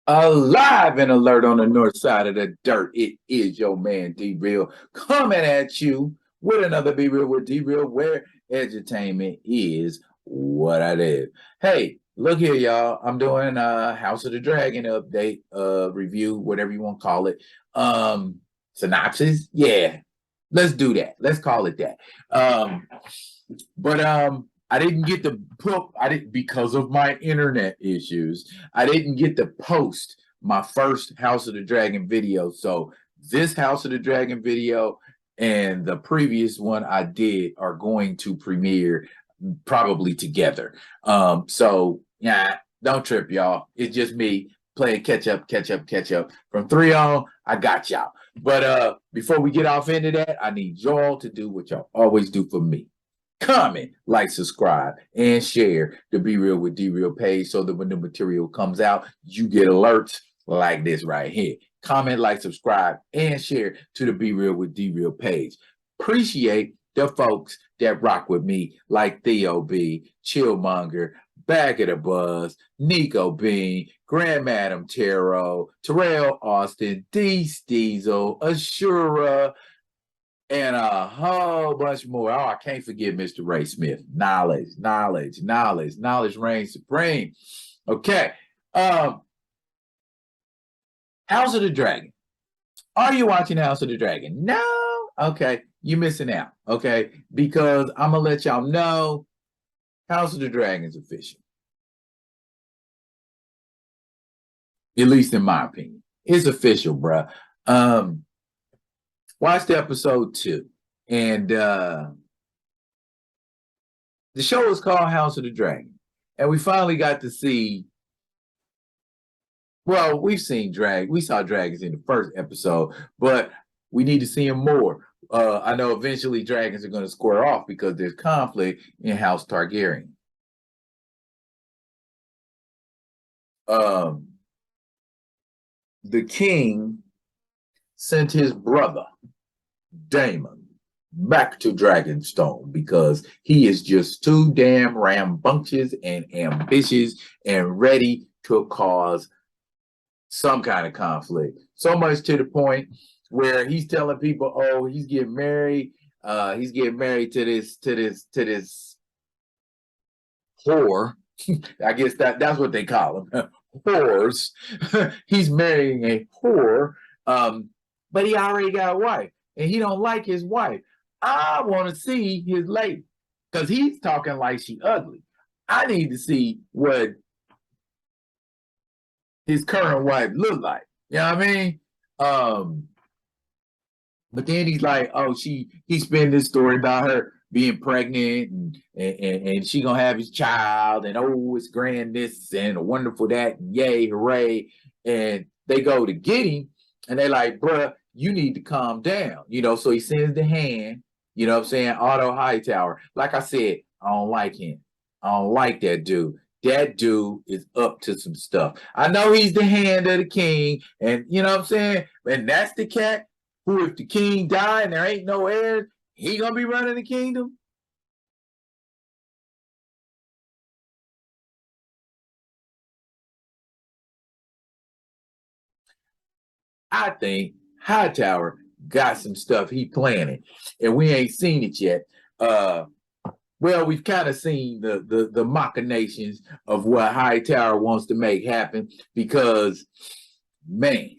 Alive and alert on the north side of the dirt. It is your man D Real coming at you with another Be Real with D Real, where edutainment is what I do. Hey, look here, y'all. I'm doing a House of the Dragon update, review, whatever you want to call it. Synopsis. Yeah, let's do that. Let's call it that. But I didn't get to put, I didn't, because of my internet issues, I didn't get to post my first House of the Dragon video. So this House of the Dragon video and the previous one I did are going to premiere probably together. So yeah, don't trip, y'all. It's just me playing catch up. From 3 on, I got y'all. But before we get off into that, I need y'all to do what y'all always do for me. Comment, like, subscribe, and share the Be Real with D Real page so that when the material comes out, you get alerts like this right here. Comment, like, subscribe, and share to the Be Real with D Real page. Appreciate the folks that rock with me, like Theo B, Chillmonger, Bag of the Buzz, Nico Bean, Grand Madam Tarot, Terrell Austin, D Steezel, Ashura, and a whole bunch more. Oh, I can't forget Mr. Ray Smith. Knowledge reigns supreme. Okay. House of the Dragon. Are you watching House of the Dragon? No? Okay. You're missing out. Okay. Because I'm going to let y'all know House of the Dragon is official. At least in my opinion. It's official, bruh. Watched episode 2, and the show is called House of the Dragon, and we finally got to see. Well, we saw dragons in the first episode, but we need to see them more. I know eventually dragons are going to square off because there's conflict in House Targaryen. The king sent his brother Daemon back to Dragonstone because he is just too damn rambunctious and ambitious and ready to cause some kind of conflict. So much to the point where he's telling people, "Oh, he's getting married. He's getting married to this whore." I guess that's what they call them, whores. He's marrying a whore, but he already got a wife. And he don't like his wife. I want to see his lady because he's talking like she ugly. I need to see what his current wife look like. You know what I mean? But then he's like, oh, he spin this story about her being pregnant and she gonna have his child and oh, it's grand this and wonderful that and yay, hooray. And they go to get him and they like, bruh, you need to calm down, so he sends the hand, what I'm saying, Otto Hightower. Like I said, I don't like him. I don't like that dude. That dude is up to some stuff. I know he's the hand of the king, and you know what I'm saying? And that's the cat who, if the king died and there ain't no heirs, he gonna be running the kingdom? I think Hightower got some stuff he planning, and we ain't seen it yet. Well, we've kind of seen the machinations of what Hightower wants to make happen because, man,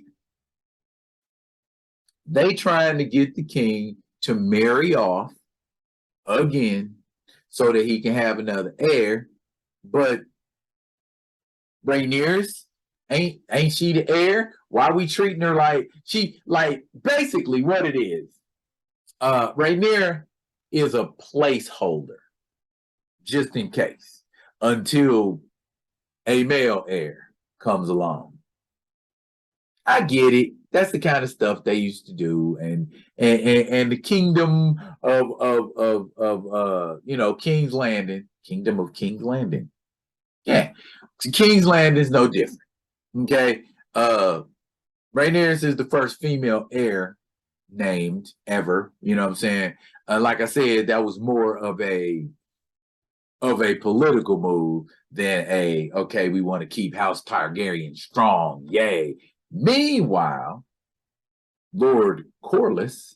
they trying to get the king to marry off again so that he can have another heir, but Rhaenyra's ain't she the heir? Why are we treating her like basically what it is? Rhaenyra is a placeholder just in case until a male heir comes along. I get it. That's the kind of stuff they used to do, and the kingdom of King's Landing, kingdom of King's Landing. Yeah, King's Landing is no different. Okay, Rhaenyra is the first female heir named ever. You know what I'm saying? Like I said, that was more of a political move than okay, we want to keep House Targaryen strong. Yay. Meanwhile, Lord Corlys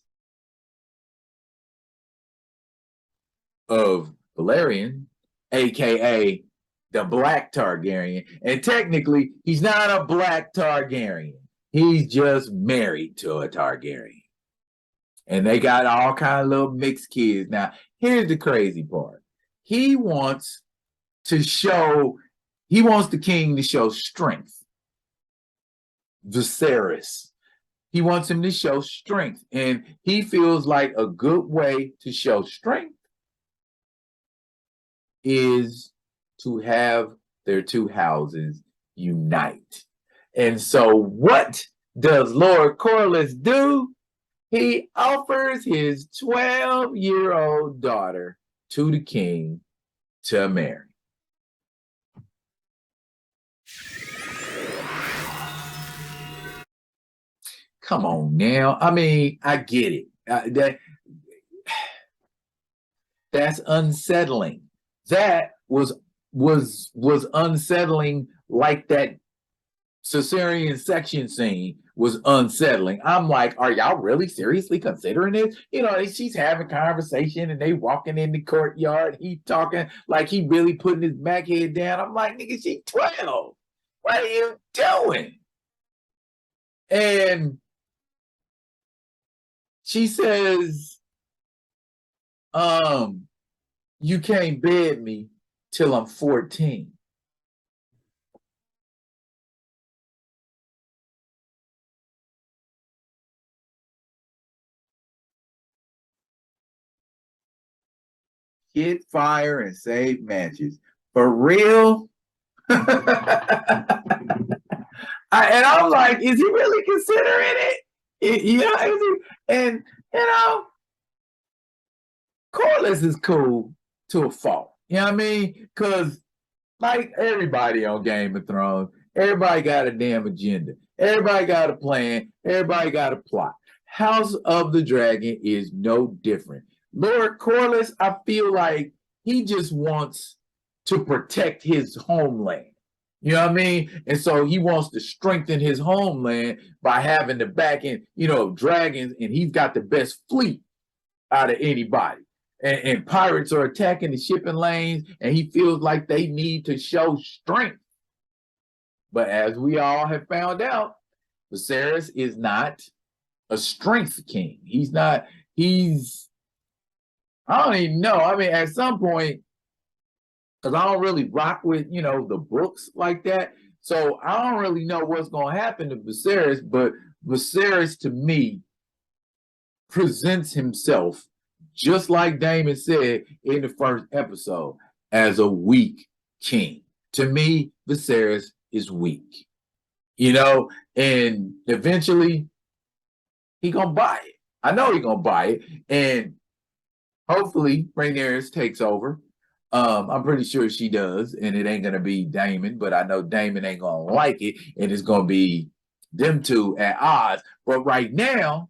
of Valerian, aka the Black Targaryen, and technically he's not a Black Targaryen. He's just married to a Targaryen. And they got all kind of little mixed kids. Now, here's the crazy part. He wants the king to show strength. Vicerys. He wants him to show strength. And he feels like a good way to show strength is to have their two houses unite. And so what does Lord Corlys do? He offers his 12-year-old daughter to the king to marry. Come on now. I mean, I get it. That's unsettling. That was unsettling, like that cesarean section scene was unsettling. I'm like, are y'all really seriously considering this? You know, she's having conversation and they walking in the courtyard. He talking like he really putting his back head down. I'm like, nigga, she 12. What are you doing? And she says, you can't bed me till I'm 14. Get fire and save matches. For real? And I'm like, is he really considering it? You know, and you know, Corliss is cool to a fault. You know what I mean? Because like everybody on Game of Thrones, everybody got a damn agenda. Everybody got a plan. Everybody got a plot. House of the Dragon is no different. Lord Corlys, I feel like he just wants to protect his homeland. You know what I mean? And so he wants to strengthen his homeland by having the backing, dragons, and he's got the best fleet out of anybody. And pirates are attacking the shipping lanes, and he feels like they need to show strength. But as we all have found out, Viserys is not a strength king. I don't even know. I mean, at some point, because I don't really rock with, the books like that. So I don't really know what's going to happen to Viserys, but Viserys, to me, presents himself, just like Damon said in the first episode, as a weak king. To me, Viserys is weak, and eventually he gonna buy it. I know he gonna buy it, and hopefully Rhaenyra takes over. I'm pretty sure she does, and it ain't gonna be Daemon, but I know Daemon ain't gonna like it, and it's gonna be them two at odds. But right now,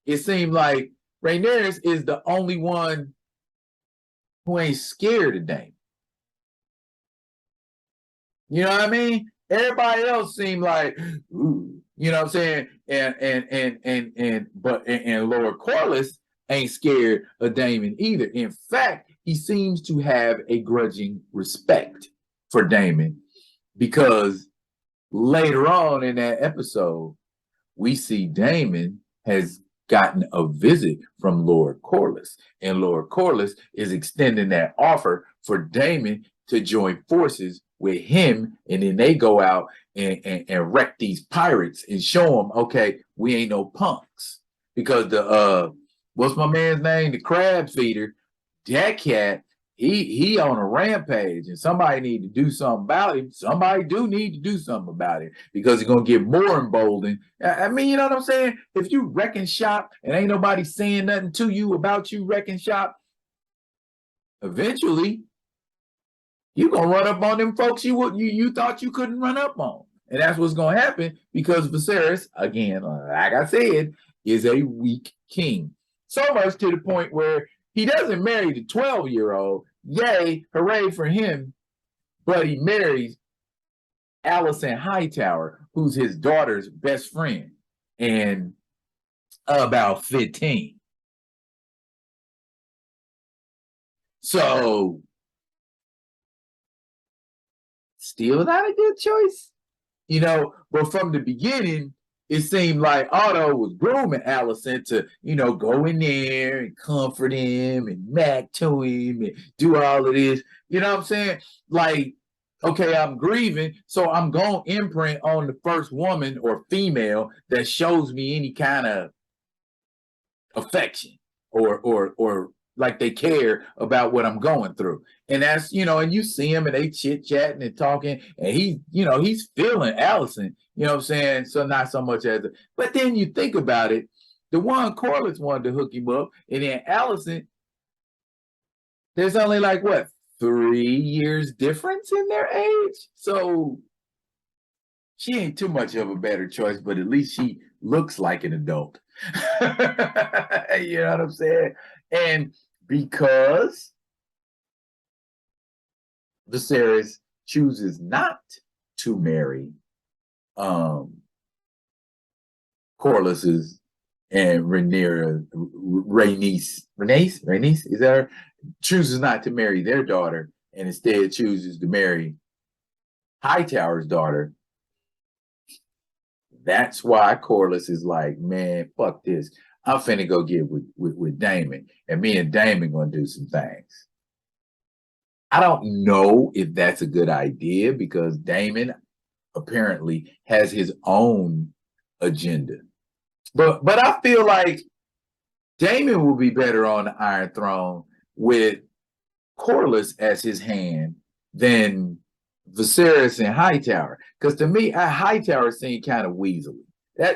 it seems like Rhaenyra is the only one who ain't scared of Daemon. You know what I mean? Everybody else seemed like, ooh, you know what I'm saying? And Lord Corlys ain't scared of Daemon either. In fact, he seems to have a grudging respect for Daemon, because later on in that episode, we see Daemon has gotten a visit from Lord Corlys, and Lord Corlys is extending that offer for Daemon to join forces with him, and then they go out and wreck these pirates and show them, okay, we ain't no punks. Because the what's my man's name? The crab feeder, that cat, he on a rampage, and somebody need to do something about him. Somebody do need to do something about it, because he's gonna get more emboldened. I mean, you know what I'm saying? If you wrecking shop and ain't nobody saying nothing to you about you wrecking shop, eventually you gonna run up on them folks you thought you couldn't run up on. And that's what's gonna happen, because Viserys, again, like I said, is a weak king. So much to the point where he doesn't marry the 12-year-old. Yay, hooray for him. but he marries Alicent Hightower, who's his daughter's best friend, and about 15. So, still not a good choice, but from the beginning, it seemed like Otto was grooming Alicent to, go in there and comfort him and mac to him and do all of this. You know what I'm saying? Like, okay, I'm grieving, so I'm going to imprint on the first woman or female that shows me any kind of affection or like they care about what I'm going through. And that's, and you see him and they chit-chatting and talking, and he's feeling Alicent, you know what I'm saying? So not so much as but then you think about it, the one Corliss wanted to hook him up, and then Alicent, there's only like what, 3 years difference in their age. So she ain't too much of a better choice, but at least she looks like an adult. You know what I'm saying? And because Viserys chooses not to marry Corliss's and Rhaenys, is that her? Chooses not to marry their daughter and instead chooses to marry Hightower's daughter. That's why Corliss is like, man, fuck this. I'm finna go get with Daemon, and me and Daemon gonna do some things. I don't know if that's a good idea because Daemon apparently has his own agenda. But I feel like Daemon will be better on the Iron Throne with Corliss as his hand than Viserys and Hightower. Because to me, Hightower seemed kind of weaselly.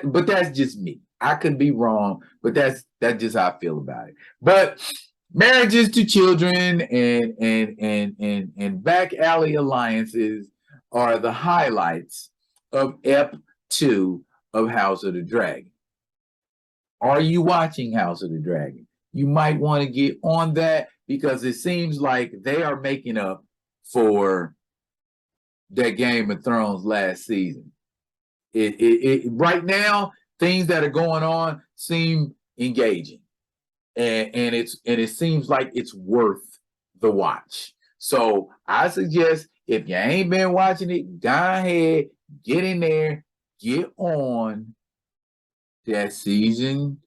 But that's just me. I could be wrong, but that's just how I feel about it. But marriages to children and back alley alliances are the highlights of Ep 2 of House of the Dragon. Are you watching House of the Dragon? You might want to get on that because it seems like they are making up for that Game of Thrones last season. Right now, things that are going on seem engaging, and it seems like it's worth the watch. So I suggest if you ain't been watching it, go ahead, get in there, get on that season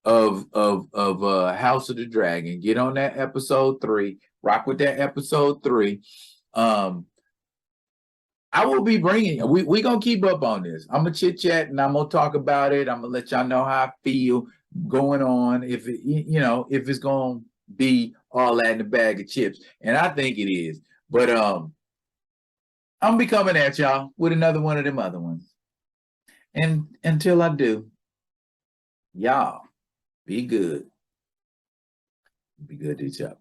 of House of the Dragon. Get on that episode 3. Rock with that episode 3. I will be bringing. We gonna keep up on this. I'm gonna chit chat and I'm gonna talk about it. I'm gonna let y'all know how I feel going on. If it, if it's gonna be all that in the bag of chips, and I think it is. But I'm gonna be coming at y'all with another one of them other ones. And until I do, y'all be good. Be good to each other.